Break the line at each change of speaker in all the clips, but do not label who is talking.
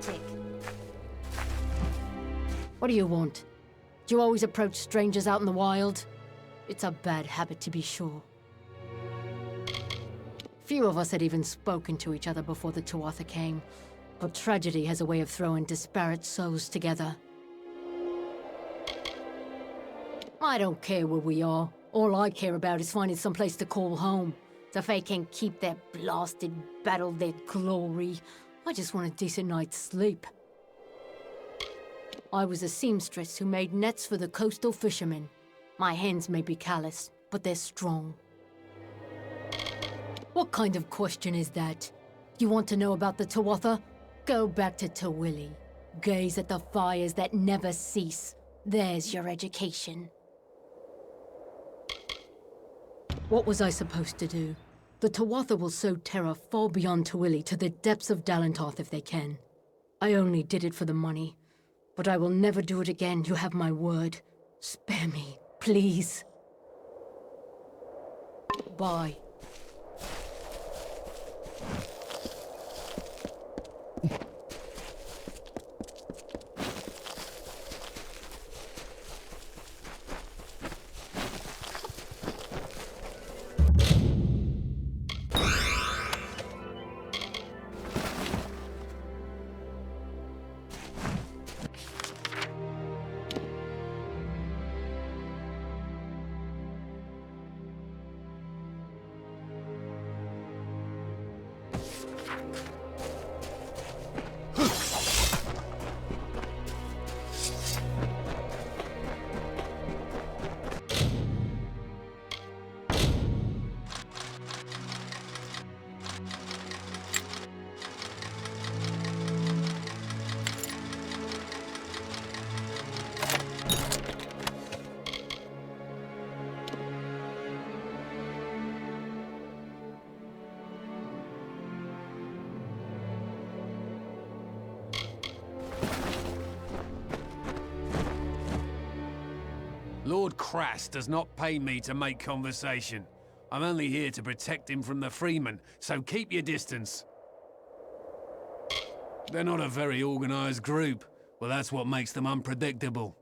lunatic. What do you want? Do you always approach strangers out in the wild? It's a bad habit, to be sure. Few of us had even spoken to each other before the Tuatha came, but tragedy has a way of throwing disparate souls together. I don't care where we are. All I care about is finding someplace to call home. So if they can keep their blasted battle their glory, I just want a decent night's sleep. I was a seamstress who made nets for the coastal fishermen. My hands may be callous, but they're strong. What kind of question is that? You want to know about the Tuatha? Go back to Tawili. Gaze at the fires that never cease. There's your education. What was I supposed to do? The Tuatha will sow terror far beyond Tawili to the depths of Dalentarth if they can. I only did it for the money. But I will never do it again, you have my word. Spare me, please. Bye.
Lord Crass does not pay me to make conversation. I'm only here to protect him from the Freemen, so keep your distance. They're not a very organized group. Well, that's what makes them unpredictable.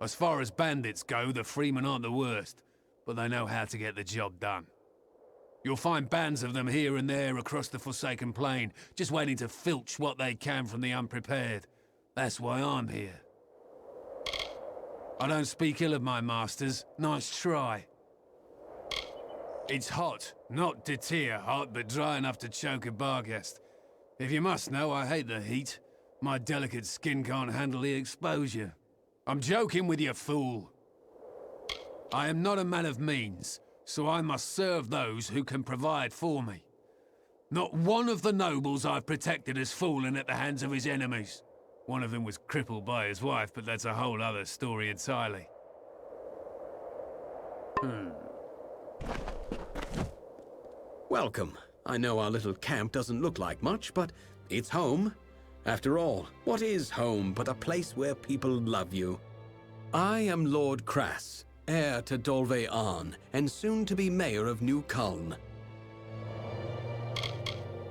As far as bandits go, the Freemen aren't the worst, but they know how to get the job done. You'll find bands of them here and there across the Forsaken Plain, just waiting to filch what they can from the unprepared. That's why I'm here. I don't speak ill of my masters. Nice try. It's hot. Not Detir hot, but dry enough to choke a barghest. If you must know, I hate the heat. My delicate skin can't handle the exposure. I'm joking with you, fool. I am not a man of means, so I must serve those who can provide for me. Not one of the nobles I've protected has fallen at the hands of his enemies. One of them was crippled by his wife, but that's a whole other story entirely.
Welcome. I know our little camp doesn't look like much, but it's home. After all, what is home but a place where people love you? I am Lord Crass, heir to Dolve Arn, and soon to be mayor of New Culm.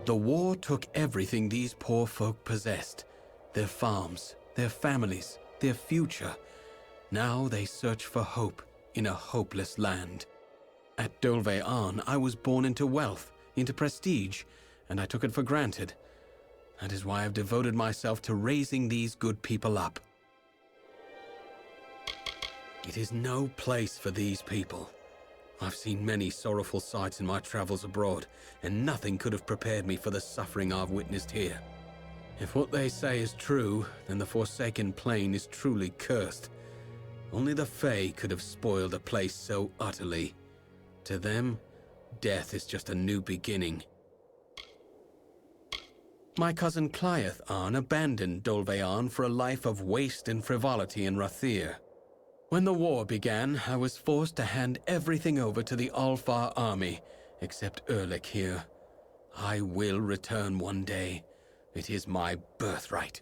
The war took everything these poor folk possessed. Their farms, their families, their future. Now they search for hope in a hopeless land. At Dolve Arn, I was born into wealth, into prestige, and I took it for granted. That is why I've devoted myself to raising these good people up. It is no place for these people. I've seen many sorrowful sights in my travels abroad, and nothing could have prepared me for the suffering I've witnessed here. If what they say is true, then the Forsaken Plain is truly cursed. Only the Fae could have spoiled a place so utterly. To them, death is just a new beginning. My cousin Cliath Arn abandoned Dolve Arn for a life of waste and frivolity in Rathir. When the war began, I was forced to hand everything over to the Alfar army, except Erlich here. I will return one day. It is my birthright.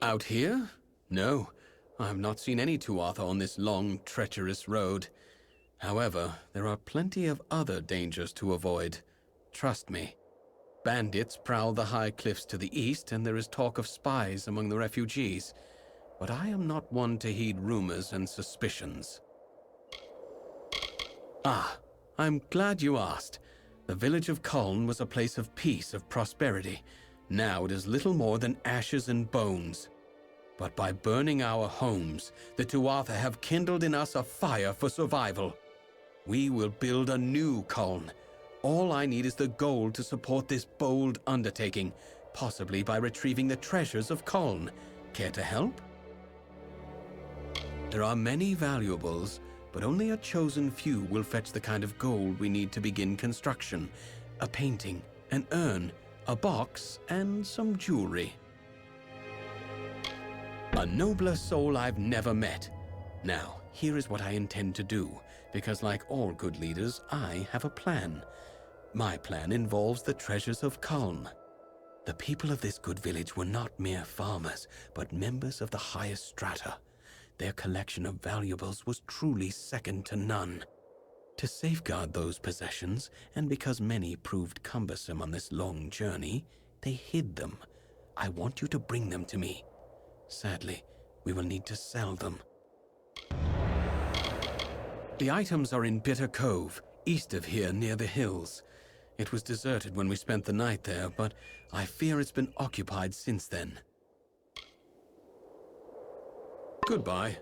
Out here? No, I have not seen any Tuatha on this long, treacherous road. However, there are plenty of other dangers to avoid. Trust me. Bandits prowl the high cliffs to the east, and there is talk of spies among the refugees. But I am not one to heed rumors and suspicions. Ah, I'm glad you asked. The village of Culn was a place of peace, of prosperity. Now it is little more than ashes and bones. But by burning our homes, the Tuatha have kindled in us a fire for survival. We will build a new Culn. All I need is the gold to support this bold undertaking, possibly by retrieving the treasures of Culn. Care to help? There are many valuables, but only a chosen few will fetch the kind of gold we need to begin construction. A painting, an urn, a box, and some jewelry. A nobler soul I've never met. Now, here is what I intend to do, because like all good leaders, I have a plan. My plan involves the treasures of Culn. The people of this good village were not mere farmers, but members of the highest strata. Their collection of valuables was truly second to none. To safeguard those possessions, and because many proved cumbersome on this long journey, they hid them. I want you to bring them to me. Sadly, we will need to sell them. The items are in Bitter Cove, east of here near the hills. It was deserted when we spent the night there, but I fear it's been occupied since then. Goodbye.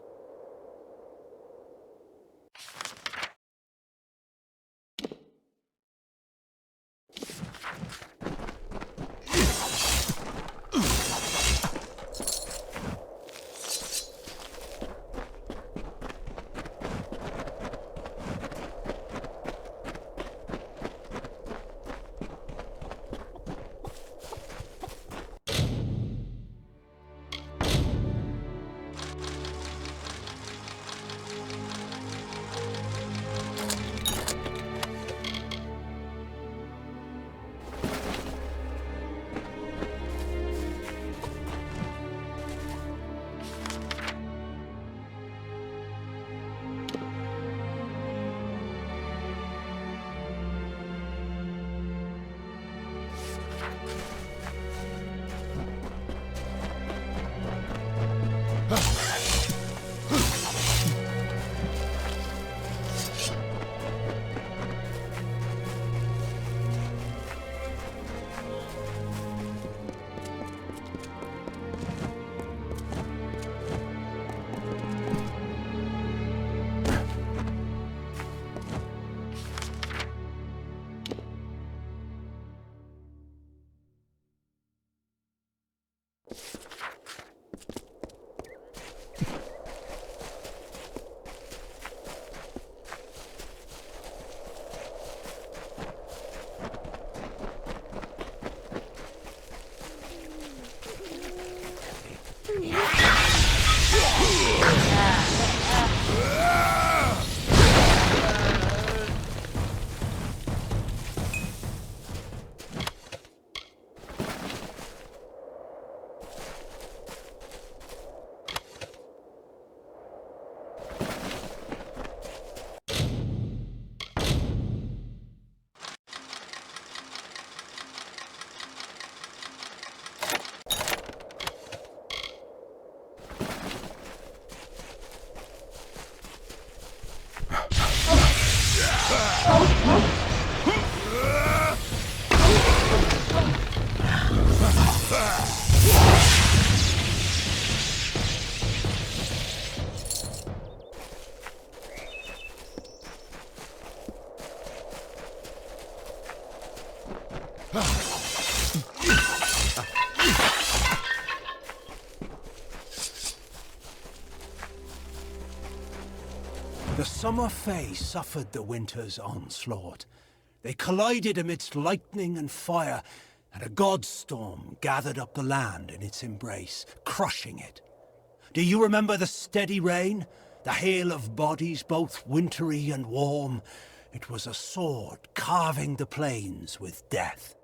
The summer Fae suffered the winter's onslaught. They collided amidst lightning and fire, and a god storm gathered up the land in its embrace, crushing it. Do you remember the steady rain? The hail of bodies, both wintry and warm? It was a sword carving the plains with death.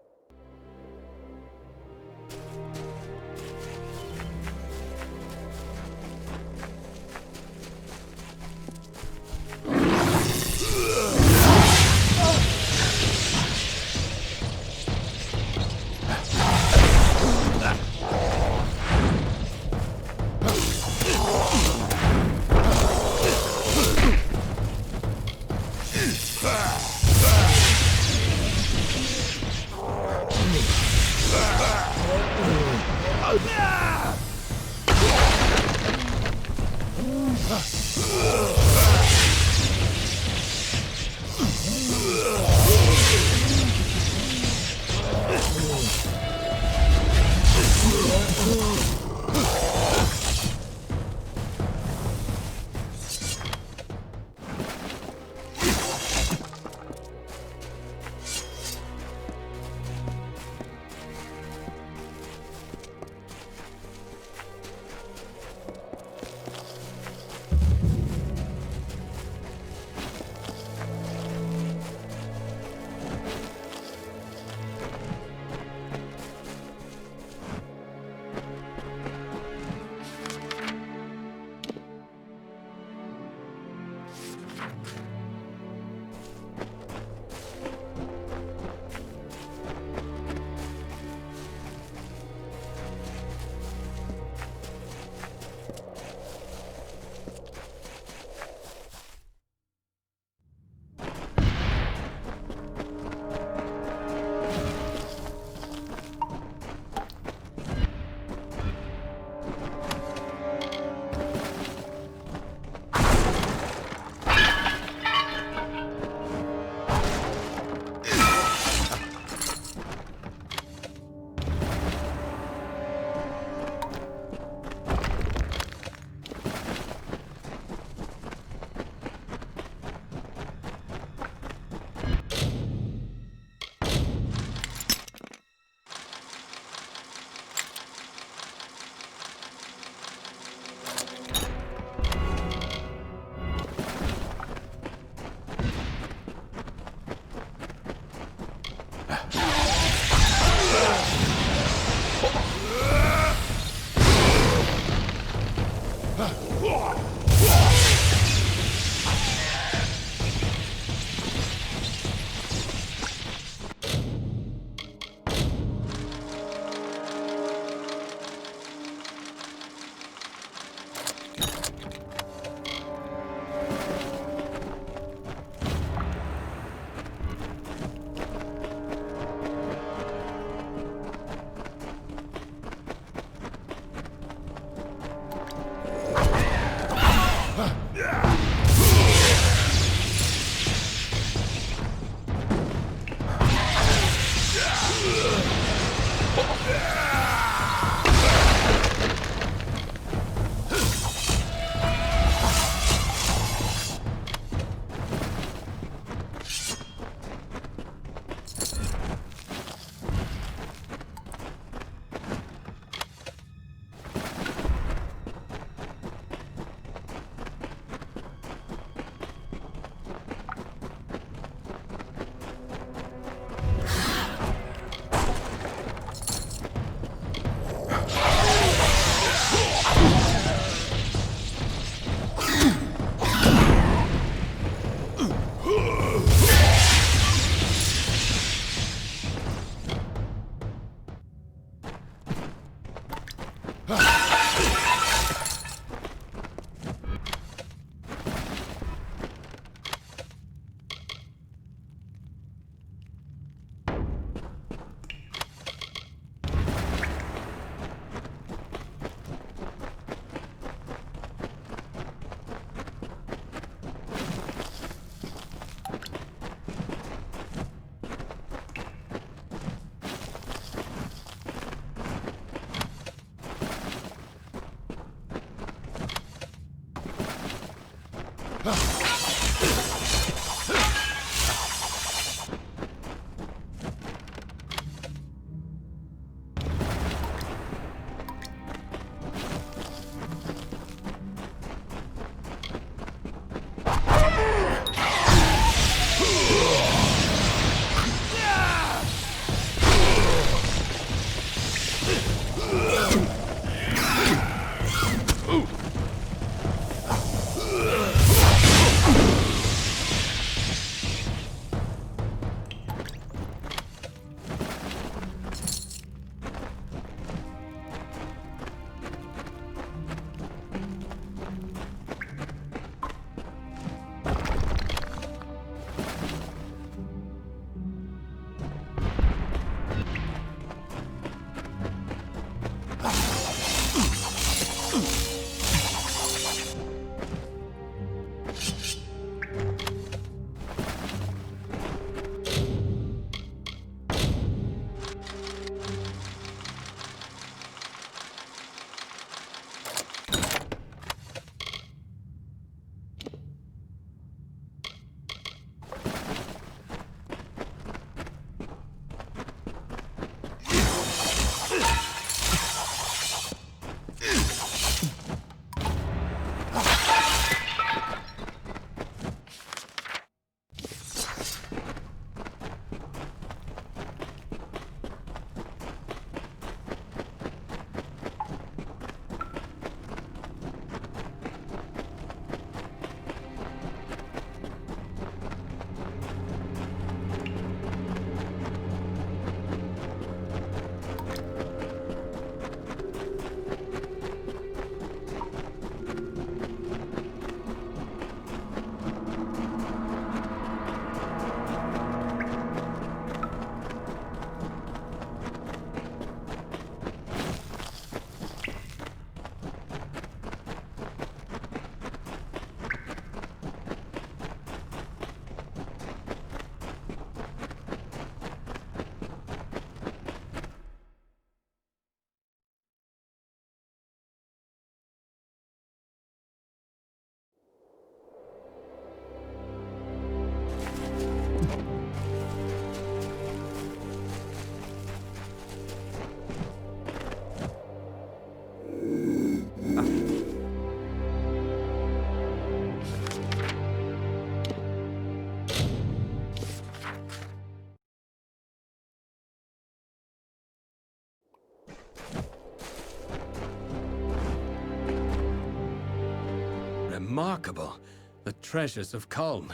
remarkable. The treasures of Kulm.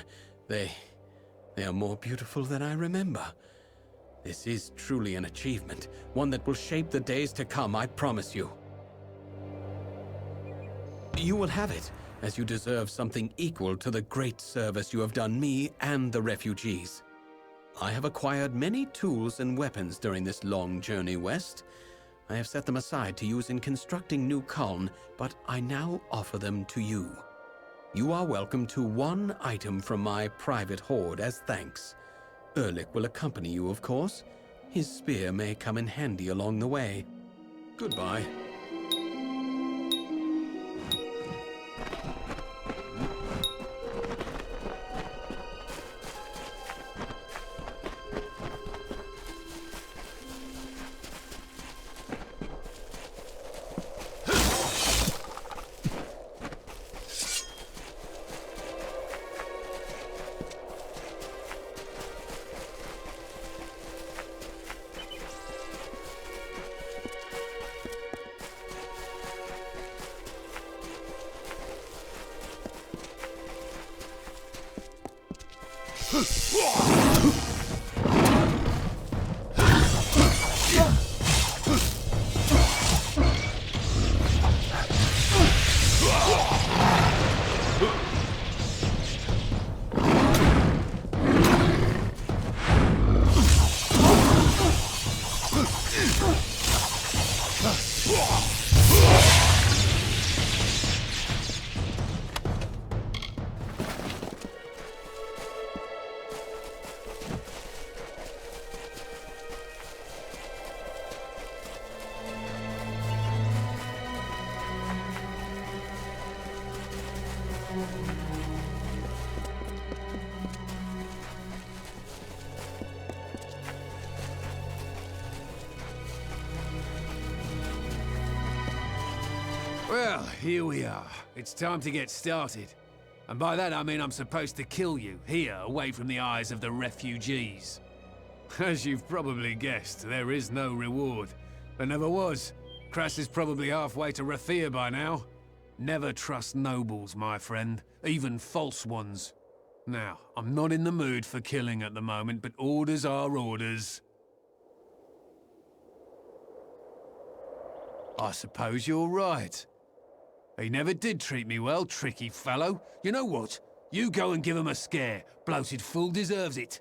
They are more beautiful than I remember. This is truly an achievement, one that will shape the days to come, I promise you. You will have it, as you deserve something equal to the great service you have done me and the refugees. I have acquired many tools and weapons during this long journey west. I have set them aside to use in constructing New Kulm, but I now offer them to you. You are welcome to one item from my private hoard as thanks. Erlich will accompany you, of course. His spear may come in handy along the way. Goodbye.
Well, here we are. It's time to get started. And by that I mean I'm supposed to kill you, here, away from the eyes of the refugees. As you've probably guessed, there is no reward. There never was. Kras is probably halfway to Rathia by now. Never trust nobles, my friend, even false ones. Now, I'm not in the mood for killing at the moment, but orders are orders. I suppose you're right. He never did treat me well, tricky fellow. You know what? You go and give him a scare. Bloated fool deserves it.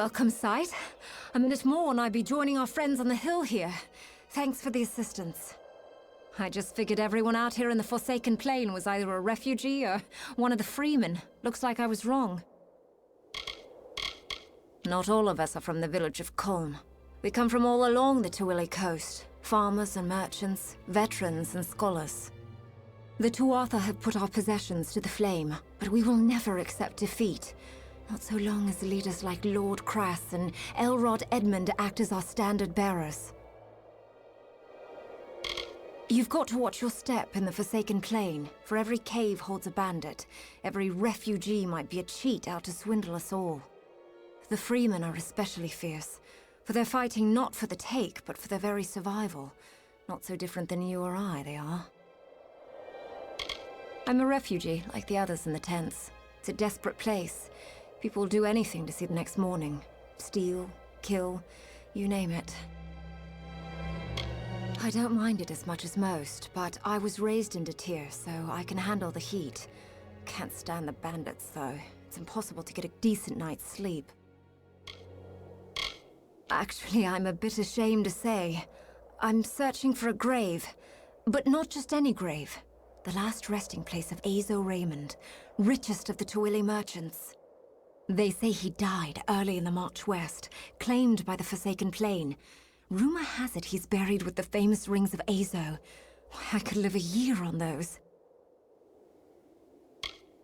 Welcome sight. A minute more and I'd be joining our friends on the hill here. Thanks for the assistance. I just figured everyone out here in the Forsaken Plain was either a refugee or one of the freemen. Looks like I was wrong. Not all of us are from the village of Culm. We come from all along the Tawili coast. Farmers and merchants, veterans and scholars. The Tuatha have put our possessions to the flame, but we will never accept defeat. Not so long as leaders like Lord Crass and Elrod Edmund act as our standard bearers. You've got to watch your step in the Forsaken Plain, for every cave holds a bandit. Every refugee might be a cheat out to swindle us all. The freemen are especially fierce, for they're fighting not for the take, but for their very survival. Not so different than you or I, they are. I'm a refugee, like the others in the tents. It's a desperate place. People will do anything to see the next morning. Steal, kill, you name it. I don't mind it as much as most, but I was raised in Detir, so I can handle the heat. Can't stand the bandits, though. It's impossible to get a decent night's sleep. Actually, I'm a bit ashamed to say. I'm searching for a grave. But not just any grave. The last resting place of Azo Raymond, richest of the Tawili merchants. They say he died early in the march west, claimed by the Forsaken Plain. Rumor has it he's buried with the famous rings of Azo. I could live a year on those.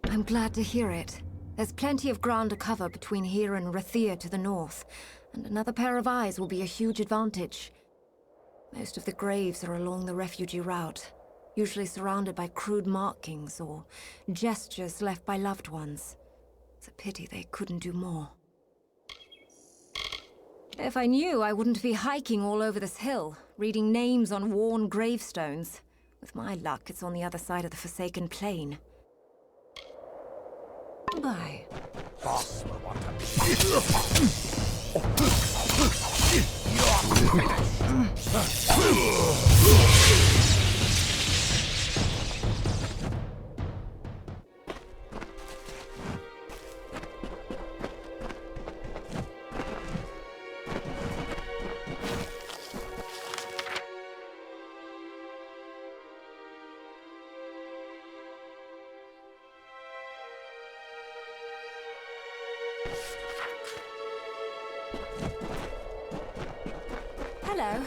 I'm glad to hear it. There's plenty of ground to cover between here and Rathir to the north, and another pair of eyes will be a huge advantage. Most of the graves are along the refugee route, usually surrounded by crude markings or gestures left by loved ones. It's a pity they couldn't do more. If I knew, I wouldn't be hiking all over this hill, reading names on worn gravestones. With my luck, it's on the other side of the Forsaken Plain. Bye. Hello.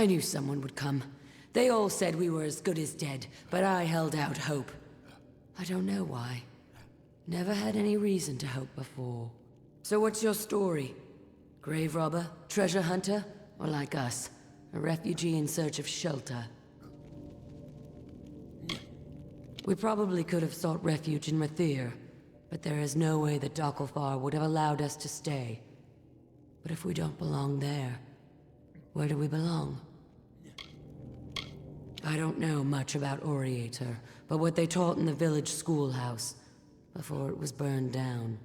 I knew someone would come. They all said we were as good as dead, but I held out hope. I don't know why. Never had any reason to hope before. So what's your story? Grave robber? Treasure hunter? Or like us, a refugee in search of shelter? We probably could have sought refuge in Rathir, but there is no way that Dokkalfar would have allowed us to stay. But if we don't belong there, where do we belong? I don't know much about Oriator, but what they taught in the village schoolhouse, before it was burned down.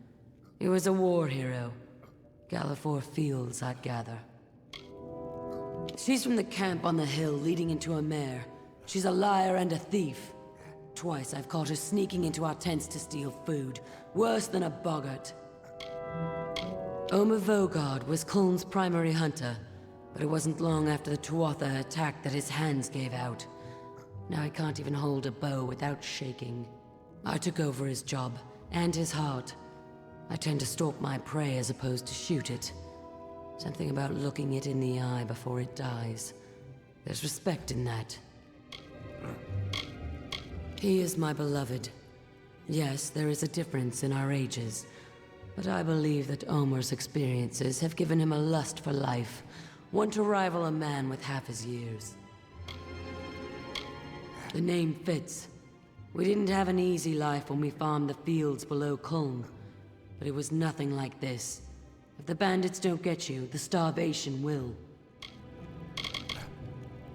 He was a war hero. Gallifore Fields, I'd gather. She's from the camp on the hill leading into a mare. She's a liar and a thief. Twice I've caught her sneaking into our tents to steal food. Worse than a boggart. Omer Vogard was Kuln's primary hunter, but it wasn't long after the Tuatha attacked that his hands gave out. Now he can't even hold a bow without shaking. I took over his job, and his heart. I tend to stalk my prey as opposed to shoot it. Something about looking it in the eye before it dies. There's respect in that. He is my beloved. Yes, there is a difference in our ages, but I believe that Omer's experiences have given him a lust for life, one to rival a man with half his years. The name fits. We didn't have an easy life when we farmed the fields below Kulm, but it was nothing like this. If the bandits don't get you, the starvation will.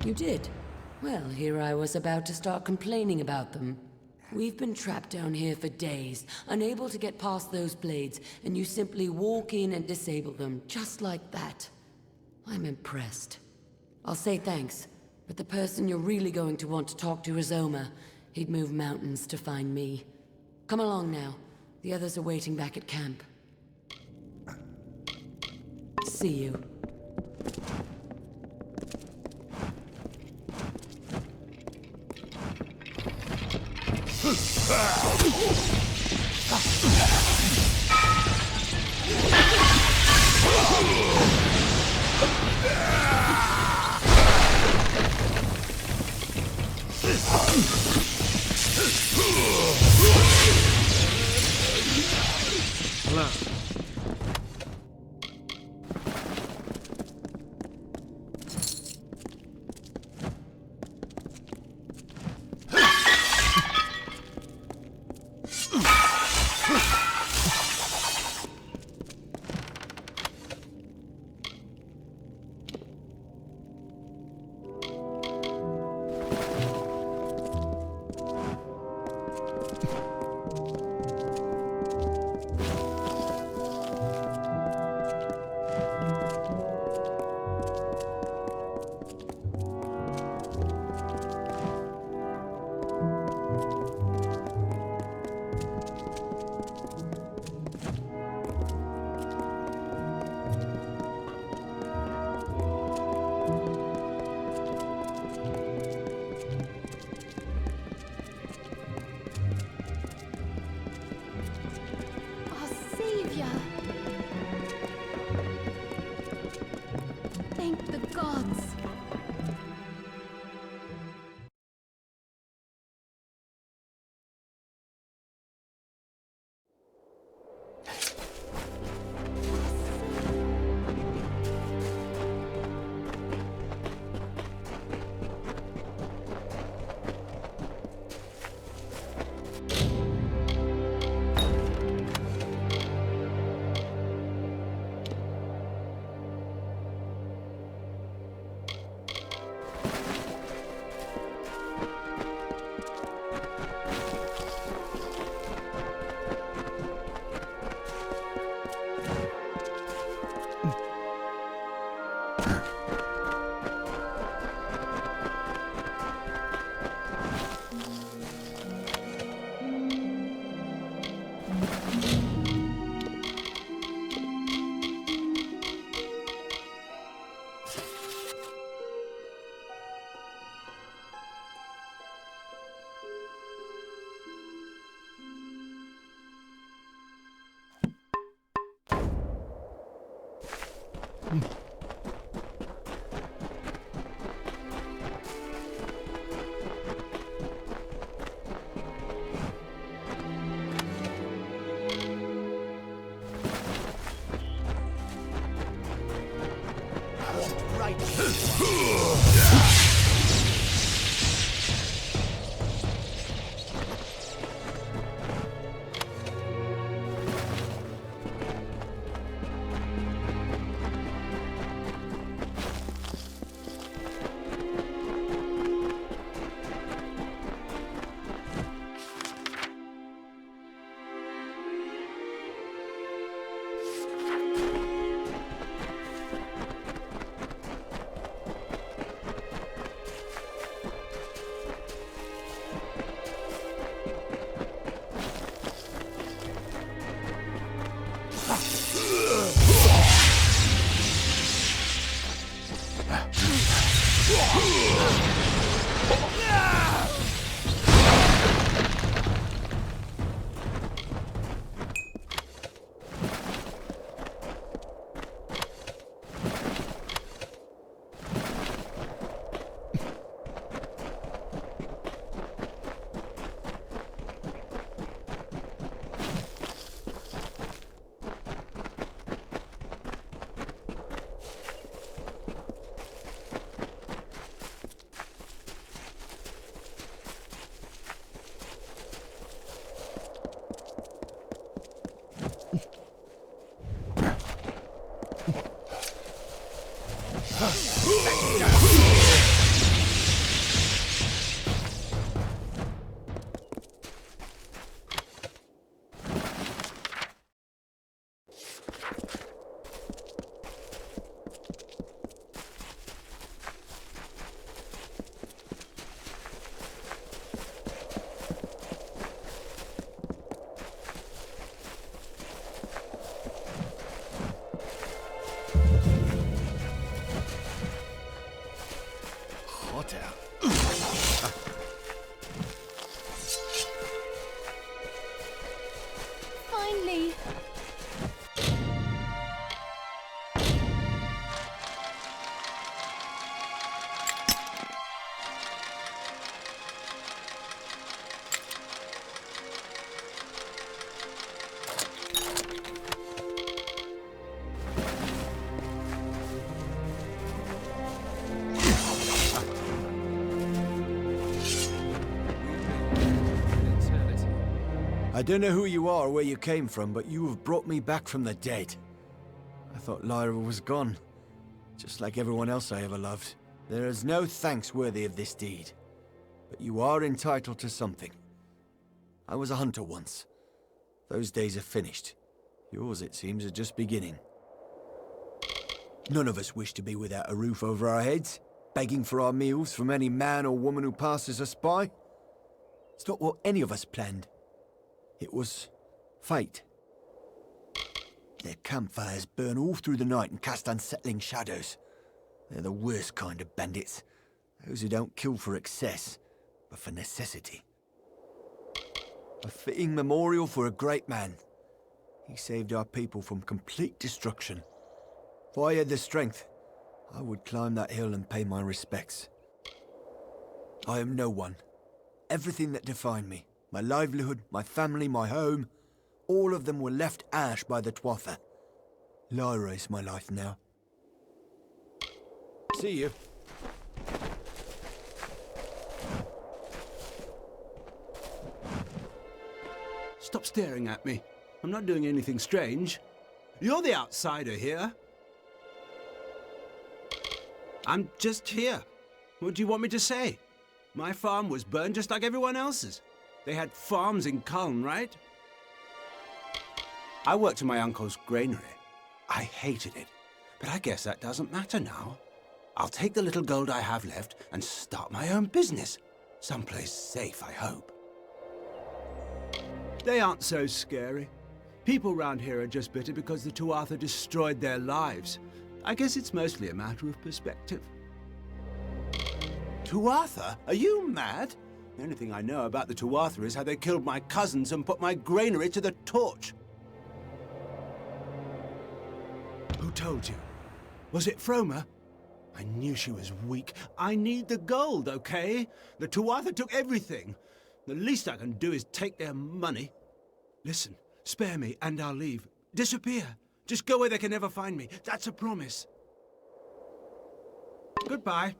You did? Well, here I was about to start complaining about them. We've been trapped down here for days, unable to get past those blades, and you simply walk in and disable them, just like that. I'm impressed. I'll say thanks, but the person you're really going to want to talk to is Omer. He'd move mountains to find me. Come along now. The others are waiting back at camp. See you.
Hello.
Thank the gods.
I don't know who you are or where you came from, but you have brought me back from the dead. I thought Lyra was gone, just like everyone else I ever loved. There is no thanks worthy of this deed, but you are entitled to something. I was a hunter once. Those days are finished. Yours, it seems, are just beginning. None of us wish to be without a roof over our heads, begging for our meals from any man or woman who passes us by. It's not what any of us planned. It was fate. Their campfires burn all through the night and cast unsettling shadows. They're the worst kind of bandits. Those who don't kill for excess, but for necessity. A fitting memorial for a great man. He saved our people from complete destruction. If I had the strength, I would climb that hill and pay my respects. I am no one. Everything that defined me, my livelihood, my family, my home, all of them were left ash by the Tuatha. Lyra is my life now. See you.
Stop staring at me. I'm not doing anything strange. You're the outsider here. I'm just here. What do you want me to say? My farm was burned just like everyone else's. They had farms in Culm, right? I worked in my uncle's granary. I hated it, but I guess that doesn't matter now. I'll take the little gold I have left and start my own business. Someplace safe, I hope. They aren't so scary. People round here are just bitter because the Tuatha destroyed their lives. I guess it's mostly a matter of perspective. Tuatha? Are you mad? The only thing I know about the Tuatha is how they killed my cousins and put my granary to the torch. Who told you? Was it Froma? I knew she was weak. I need the gold, okay? The Tuatha took everything. The least I can do is take their money. Listen, spare me and I'll leave. Disappear. Just go where they can never find me. That's a promise. Goodbye.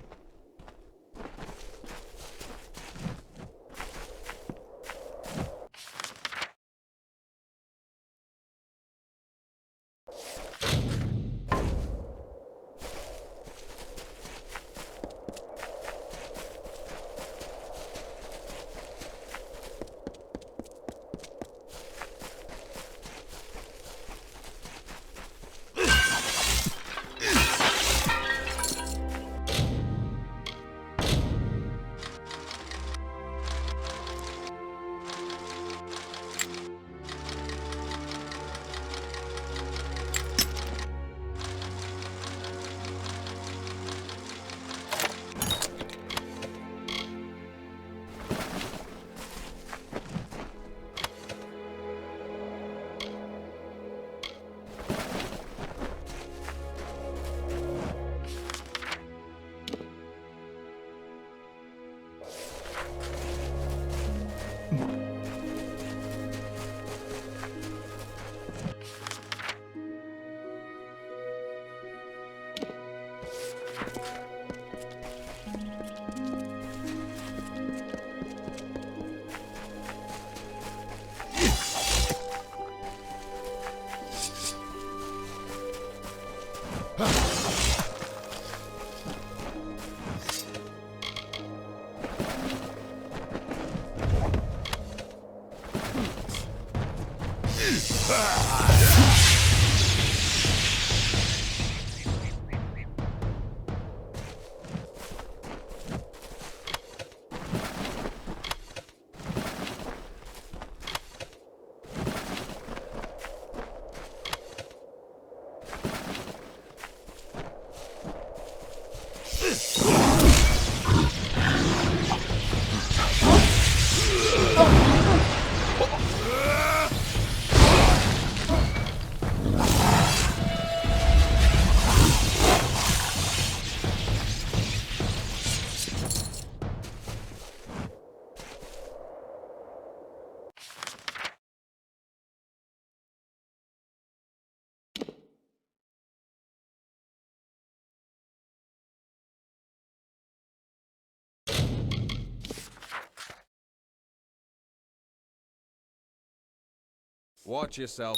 Watch yourself.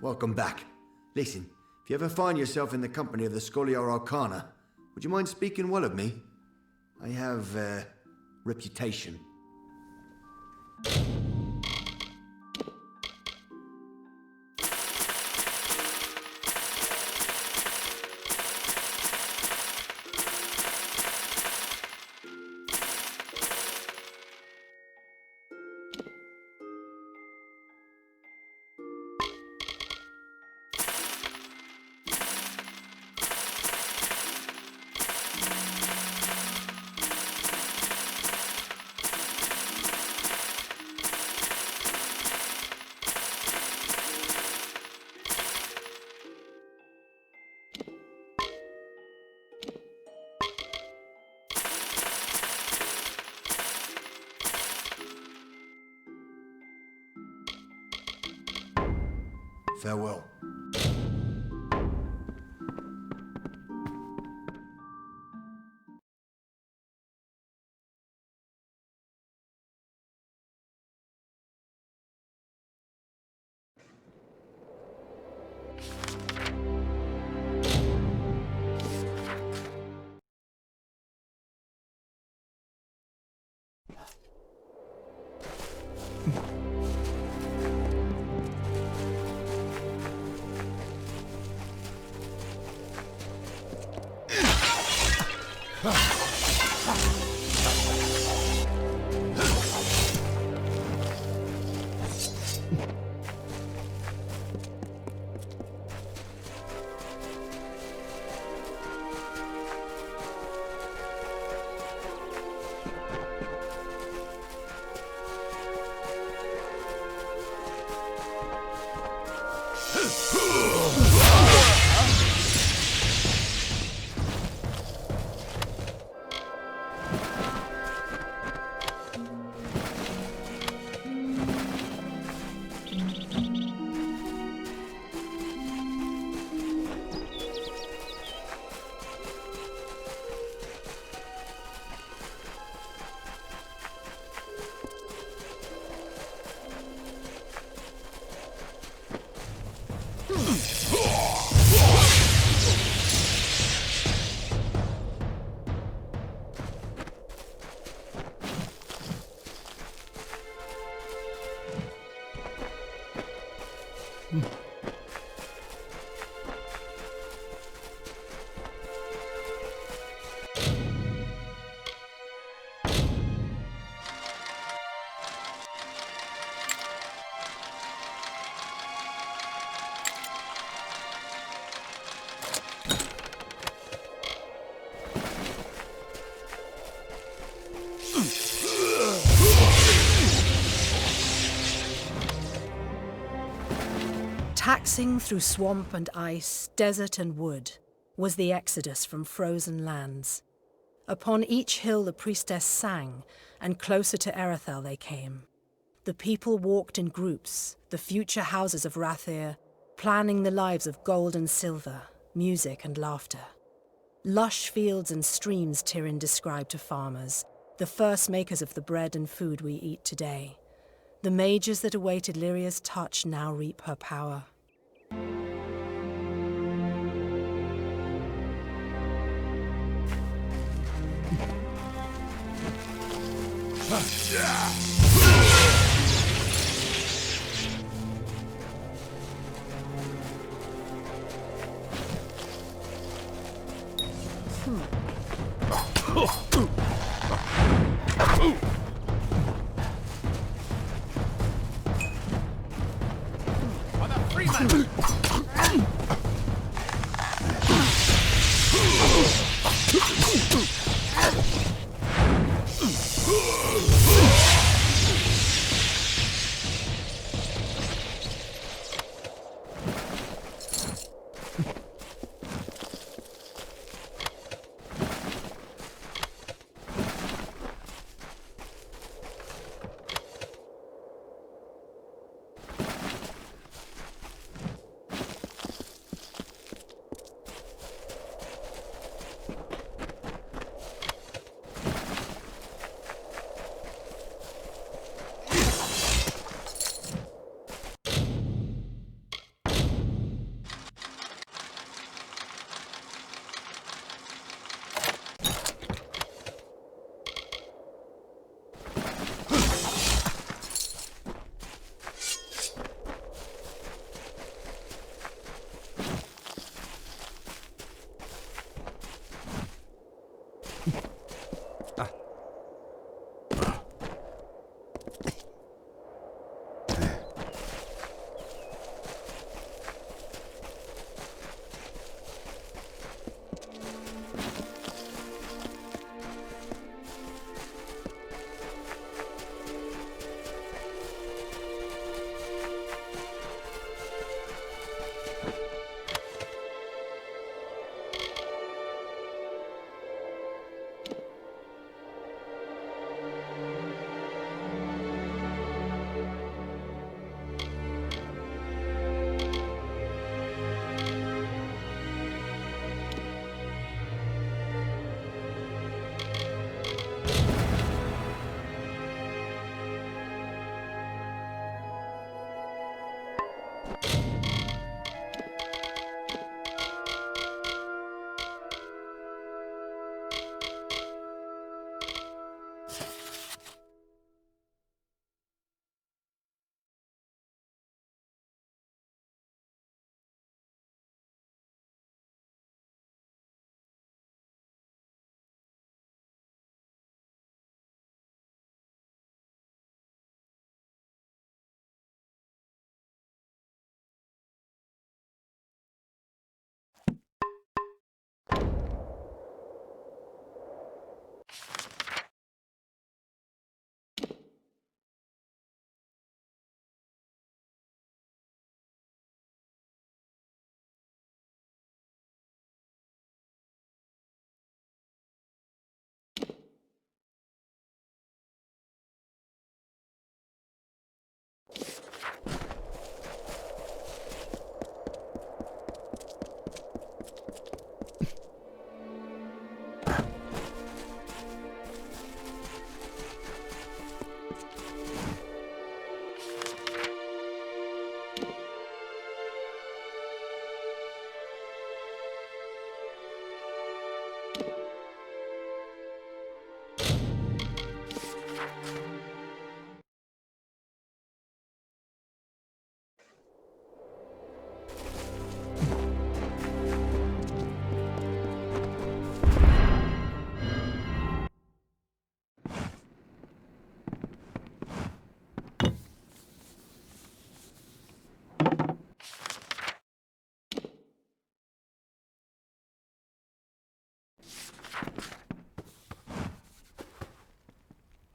Welcome back. Listen, if you ever find yourself in the company of the Scholiar Arcana, would you mind speaking well of me? I have a reputation. Farewell.
Taxing through swamp and ice, desert and wood, was the exodus from frozen lands. Upon each hill the priestess sang, and closer to Erethel they came. The people walked in groups, the future houses of Rathir, planning the lives of gold and silver, music and laughter. Lush fields and streams Tyrion described to farmers, the first makers of the bread and food we eat today. The mages that awaited Lyria's touch now reap her power.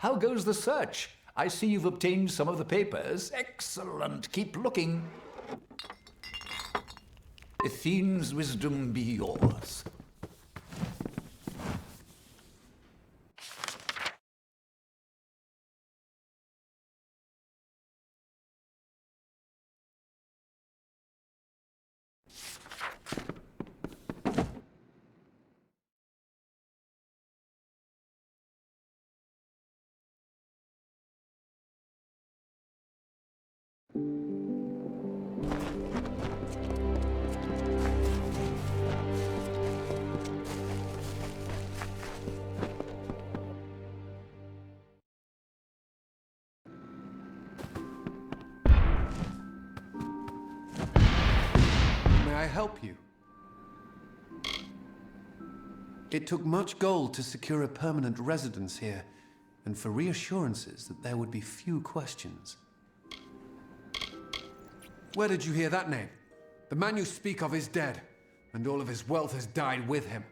How goes the search? I see you've obtained some of the papers. Excellent. Keep looking. Athene's wisdom be yours.
May I help you? It took much gold to secure a permanent residence here, and for reassurances that there would be few questions. Where did you hear that name? The man you speak of is dead, and all of his wealth has died with him.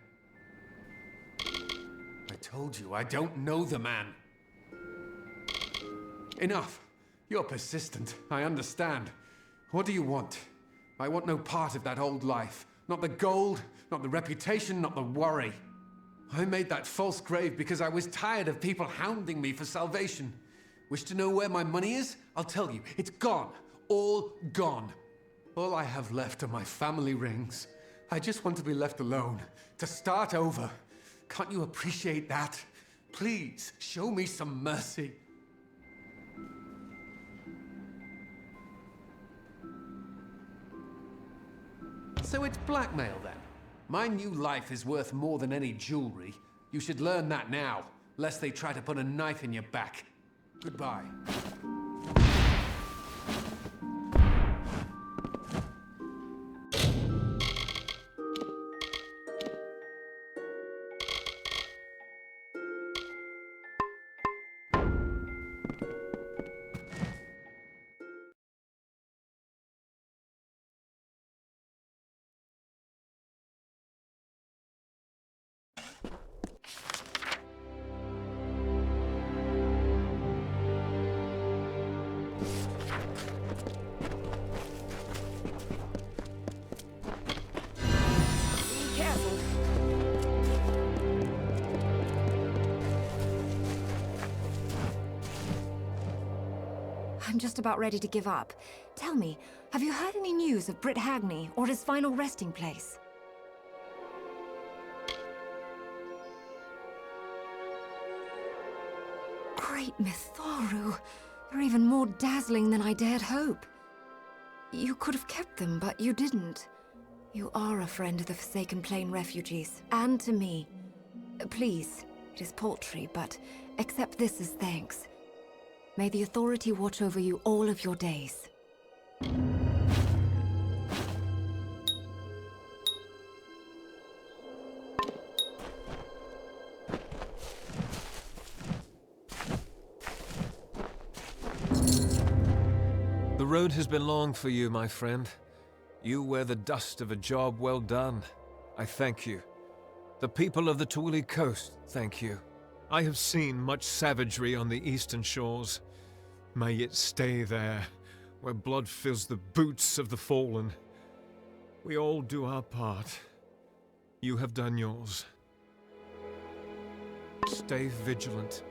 I told you, I don't know the man. Enough. You're persistent, I understand. What do you want? I want no part of that old life. Not the gold, not the reputation, not the worry. I made that false grave because I was tired of people hounding me for salvation. Wish to know where my money is? I'll tell you, it's gone. All gone. All I have left are my family rings. I just want to be left alone, to start over. Can't you appreciate that? Please, show me some mercy. So it's blackmail then? My new life is worth more than any jewelry. You should learn that now, lest they try to put a knife in your back. Goodbye.
I'm just about ready to give up. Tell me, have you heard any news of Britt Hagney or his final resting place? Great Mithoru! They're even more dazzling than I dared hope. You could have kept them, but you didn't. You are a friend of the Forsaken Plain refugees, and to me. Please, it is paltry, but accept this as thanks. May the Authority watch over you all of your days.
The road has been long for you, my friend. You wear the dust of a job well done. I thank you. The people of the Twili Coast thank you. I have seen much savagery on the eastern shores. May it stay there, where blood fills the boots of the fallen. We all do our part. You have done yours. Stay vigilant.